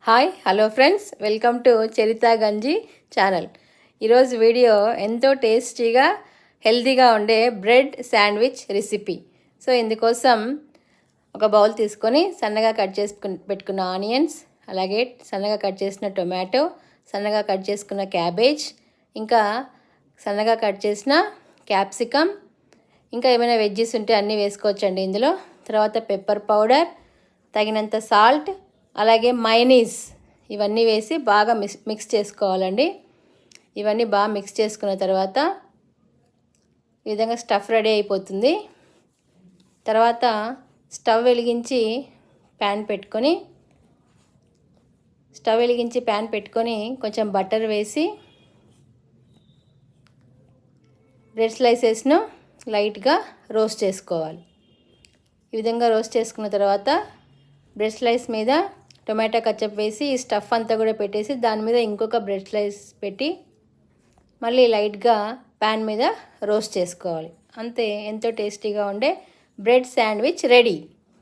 Hi hello friends, welcome to Charitha Ganji channel. ఈరోజు video ఎంతో టేస్టీగా హెల్తీగా ఉండే బ్రెడ్ శాండ్విచ్ రెసిపీ. సో ఇందుకోసం ఒక బౌల్ తీసుకొని సన్నగా కట్ పెట్టుకున్న ఆనియన్స్, అలాగే సన్నగా కట్ చేసిన టొమాటో, సన్నగా కట్ చేసుకున్న క్యాబేజ్, ఇంకా సన్నగా కట్ చేసిన క్యాప్సికమ్, ఇంకా ఏమైనా వెజ్జెస్ ఉంటే అన్నీ వేసుకోవచ్చండి ఇందులో. తర్వాత పెప్పర్ పౌడర్, తగినంత సాల్ట్, అలాగే మైనీస్, ఇవన్నీ వేసి బాగా మిక్స్ చేసుకోవాలండి. ఇవన్నీ బాగా మిక్స్ చేసుకున్న తర్వాత ఈ విధంగా స్టఫ్ రెడీ అయిపోతుంది. తర్వాత స్టవ్ వెలిగించి ప్యాన్ పెట్టుకొని కొంచెం బటర్ వేసి బ్రెడ్ స్లైసెస్ను లైట్గా రోస్ట్ చేసుకోవాలి. ఈ విధంగా రోస్ట్ చేసుకున్న తర్వాత బ్రెడ్ స్లైస్ మీద టొమాటో కచ్చప్ వేసి ఈ స్టఫ్ అంతా కూడా పెట్టేసి దాని మీద ఇంకొక బ్రెడ్ స్లైస్ పెట్టి మళ్ళీ లైట్గా ప్యాన్ మీద రోస్ట్ చేసుకోవాలి. అంతే, ఎంతో టేస్టీగా ఉండే బ్రెడ్ శాండ్విచ్ రెడీ.